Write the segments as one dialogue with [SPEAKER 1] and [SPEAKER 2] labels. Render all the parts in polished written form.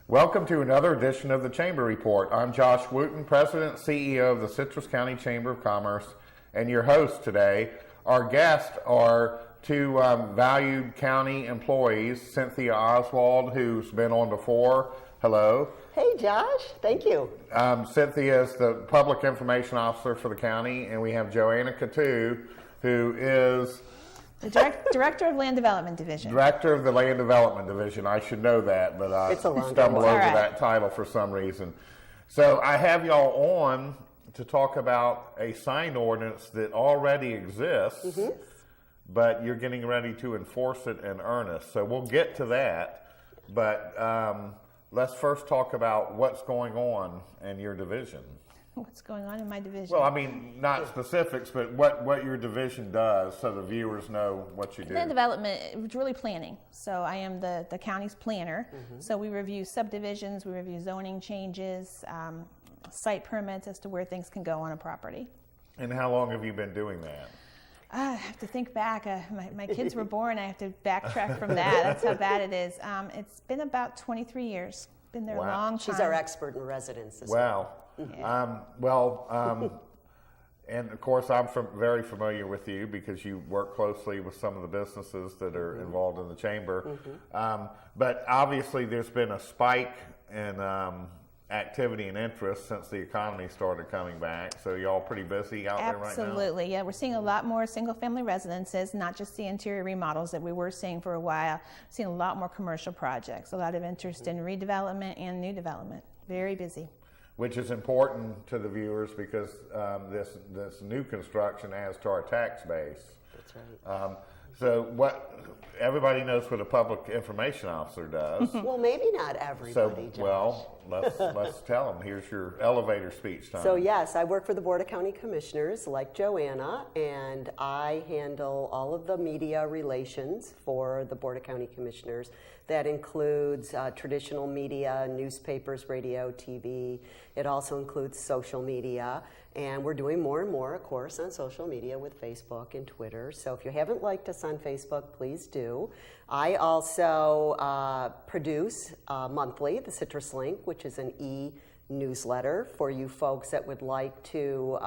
[SPEAKER 1] Welcome to another edition of the Chamber Report. I'm Josh Wooten, President and CEO of the Citrus County Chamber of Commerce, and your host today. Our guests are two valued county employees, Cynthia Oswald, who's been on before. Hello.
[SPEAKER 2] Hey, Josh. Thank you.
[SPEAKER 1] Cynthia is the Public Information Officer for the county, and we have Joanna Coutu, who is
[SPEAKER 3] the Director of Land Development Division.
[SPEAKER 1] Director of the Land Development Division. I should know that, but I stumbled over that title for some reason. So I have y'all on to talk about a sign ordinance that already exists, but you're getting ready to enforce it in earnest. So we'll get to that, but let's first talk about what's going on in your division.
[SPEAKER 3] What's going on in my division?
[SPEAKER 1] Well, I mean, not specifics, but what your division does so the viewers know what you do.
[SPEAKER 3] Land development, it's really planning. So I am the county's planner. So we review subdivisions, we review zoning changes, site permits as to where things can go on a property.
[SPEAKER 1] And how long have you been doing that?
[SPEAKER 3] I have to think back. My kids were born. I have to backtrack from that. That's how bad it is. It's been about 23 years. Been there a long time.
[SPEAKER 2] She's our expert in residence as
[SPEAKER 1] well.
[SPEAKER 2] Yeah.
[SPEAKER 1] And of course I'm very familiar with you because you work closely with some of the businesses that are involved in the chamber. But obviously there's been a spike in activity and interest since the economy started coming back. So y'all pretty busy out there right now?
[SPEAKER 3] Absolutely, yeah. We're seeing a lot more single-family residences, not just the interior remodels that we were seeing for a while. Seeing a lot more commercial projects, a lot of interest in redevelopment and new development. Very busy.
[SPEAKER 1] Which is important to the viewers because this new construction adds to our tax base.
[SPEAKER 2] That's right.
[SPEAKER 1] So everybody knows what a public information officer does.
[SPEAKER 2] Well, maybe not everybody, Josh.
[SPEAKER 1] Well, let's tell them. Here's your elevator speech time.
[SPEAKER 2] So yes, I work for the Board of County Commissioners like Joanna, and I handle all of the media relations for the Board of County Commissioners. That includes traditional media, newspapers, radio, TV. It also includes social media. And we're doing more and more, of course, on social media with Facebook and Twitter. So if you haven't liked us on Facebook, please do. I also produce monthly the Citrus Link, which is an e-newsletter for you folks that would like to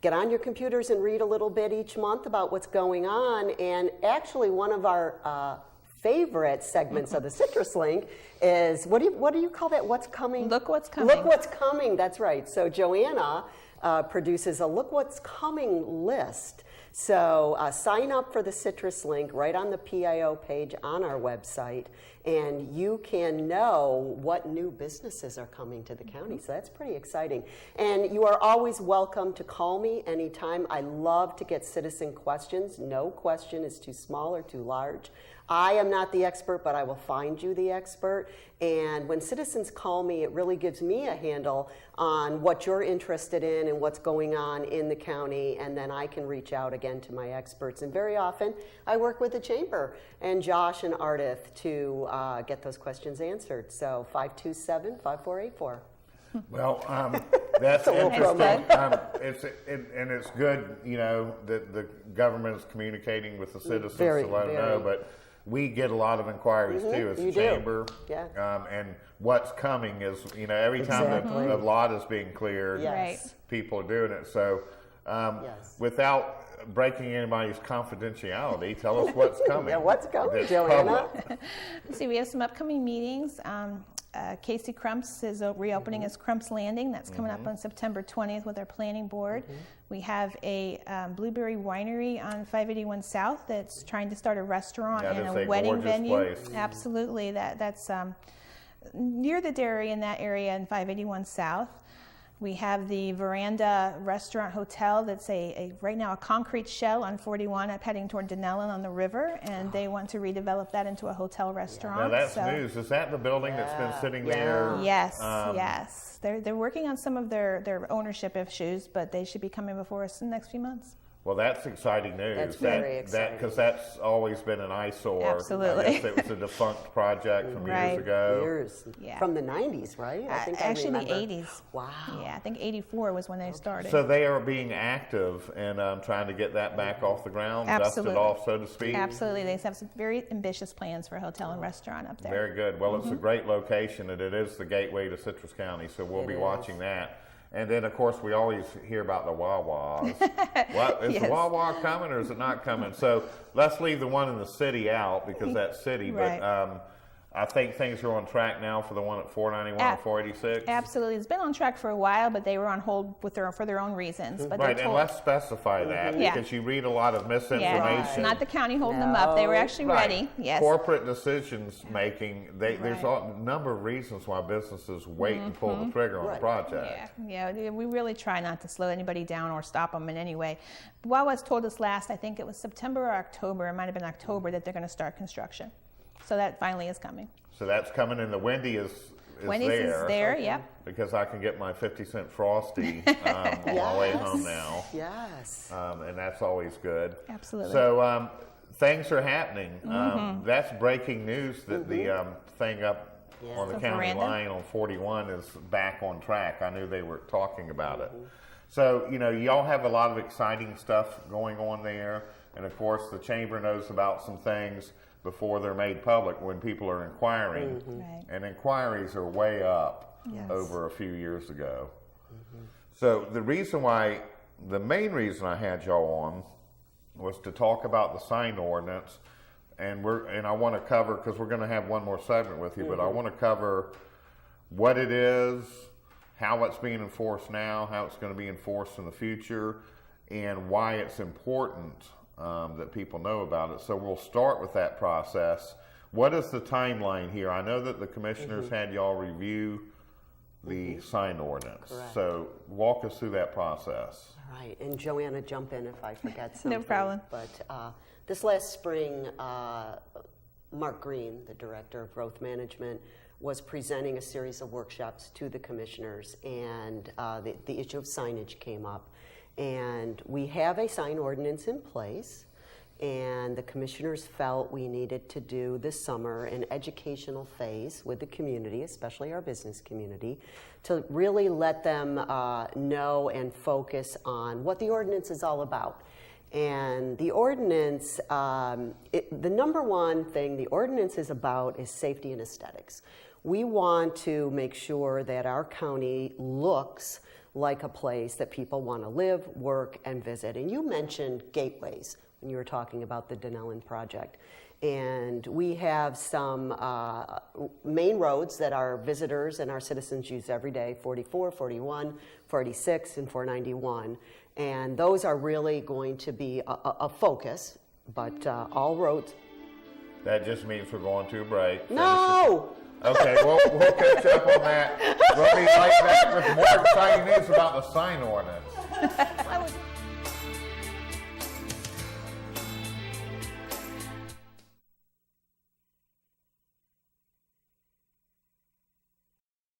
[SPEAKER 2] get on your computers and read a little bit each month about what's going on. And actually, one of our favorite segments of the Citrus Link is, what do you call that? What's coming?
[SPEAKER 3] Look what's coming.
[SPEAKER 2] Look what's coming, that's right. So Joanna produces a Look What's Coming list. So sign up for the Citrus Link right on the PIO page on our website, and you can know what new businesses are coming to the county. So that's pretty exciting. And you are always welcome to call me anytime. I love to get citizen questions. No question is too small or too large. I am not the expert, but I will find you the expert. And when citizens call me, it really gives me a handle on what you're interested in and what's going on in the county, and then I can reach out again to my experts. And very often, I work with the Chamber and Josh and Ardith to get those questions answered. So 527-5484.
[SPEAKER 1] Well, that's interesting. It's good, you know, that the government is communicating with the citizens to let them know. But we get a lot of inquiries too as a chamber.
[SPEAKER 2] Yeah.
[SPEAKER 1] And what's coming is, you know, every time that a lot is being cleared, people are doing it. So without breaking anybody's confidentiality, tell us what's coming.
[SPEAKER 2] Yeah, what's coming, Joanna?
[SPEAKER 3] Let's see, we have some upcoming meetings. Casey Crumps is reopening his Crumps Landing. That's coming up on September 20th with our planning board. We have a blueberry winery on 581 South that's trying to start a restaurant and a wedding venue.
[SPEAKER 1] Place.
[SPEAKER 3] Absolutely, that's near the dairy in that area in 581 South. We have the Veranda Restaurant Hotel that's right now a concrete shell on 41 heading toward Denellen on the river, and they want to redevelop that into a hotel restaurant.
[SPEAKER 1] Now that's news. Is that the building that's been sitting there?
[SPEAKER 3] Yes, yes. They're working on some of their ownership issues, but they should be coming before us in the next few months.
[SPEAKER 1] Well, that's exciting news.
[SPEAKER 2] That's very exciting.
[SPEAKER 1] Because that's always been an eyesore.
[SPEAKER 3] Absolutely.
[SPEAKER 1] I guess it was a defunct project from years ago.
[SPEAKER 2] Yeah. From the 90s, right? I think
[SPEAKER 3] actually,
[SPEAKER 2] I
[SPEAKER 3] the 80s.
[SPEAKER 2] Wow.
[SPEAKER 3] Yeah, I think 84 was when they started.
[SPEAKER 1] So they are being active and trying to get that back off the ground, dust it off, so to speak.
[SPEAKER 3] Absolutely. They have some very ambitious plans for a hotel and restaurant up there.
[SPEAKER 1] Very good. Well, it's a great location, and it is the gateway to Citrus County, so we'll be watching that. And then, of course, we always hear about the Wawas. Is the Wawa coming or is it not coming? So let's leave the one in the city out because that's city.
[SPEAKER 3] Right.
[SPEAKER 1] But I think things are on track now for the one at 491 and 486.
[SPEAKER 3] Absolutely. It's been on track for a while, but they were on hold for their own reasons. But
[SPEAKER 1] Right, and let's specify that because you read a lot of misinformation.
[SPEAKER 3] Yeah, it's not the county holding them up. They were actually ready. Yes.
[SPEAKER 1] Corporate decisions making, there's a number of reasons why businesses wait and pull the trigger on a project.
[SPEAKER 3] Yeah, we really try not to slow anybody down or stop them in any way. Wawa's told us last, I think it was September or October, it might have been October, that they're going to start construction. So that finally is coming.
[SPEAKER 1] So that's coming, and the Wendy is
[SPEAKER 3] Wendy's
[SPEAKER 1] there.
[SPEAKER 3] Is there, yep.
[SPEAKER 1] Because I can get my 50-cent Frosty on my way home now.
[SPEAKER 2] Yes.
[SPEAKER 1] And that's always good.
[SPEAKER 3] Absolutely.
[SPEAKER 1] So things are happening. That's breaking news that the thing up on the county line on 41 is back on track. I knew they were talking about it. So, y'all have a lot of exciting stuff going on there. And, of course, the chamber knows about some things before they're made public when people are inquiring.
[SPEAKER 3] Right.
[SPEAKER 1] And inquiries are way up over a few years ago. So the main reason I had y'all on was to talk about the sign ordinance. And I want to cover, because we're going to have one more segment with you, but I want to cover what it is, how it's being enforced now, how it's going to be enforced in the future, and why it's important that people know about it. So we'll start with that process. What is the timeline here? I know that the commissioners had y'all review the sign ordinance.
[SPEAKER 2] Correct.
[SPEAKER 1] So walk us through that process.
[SPEAKER 2] All right, and Joanna, jump in if I forget something.
[SPEAKER 3] No problem.
[SPEAKER 2] But this last spring, Mark Green, the Director of Growth Management, was presenting a series of workshops to the commissioners, and the issue of signage came up. And we have a sign ordinance in place, and the commissioners felt we needed to do this summer an educational phase with the community, especially our business community, to really let them know and focus on what the ordinance is all about. And the ordinance, the number one thing the ordinance is about is safety and aesthetics. We want to make sure that our county looks like a place that people want to live, work, and visit. And you mentioned gateways when you were talking about the Dunellen project. And we have some main roads that our visitors and our citizens use every day, 44, 41, 46, and 491. And those are really going to be a focus, but all roads.
[SPEAKER 1] That just means we're going to a break.
[SPEAKER 2] No!
[SPEAKER 1] Okay, we'll catch up on that. We'll be right back with more exciting news about the sign ordinance.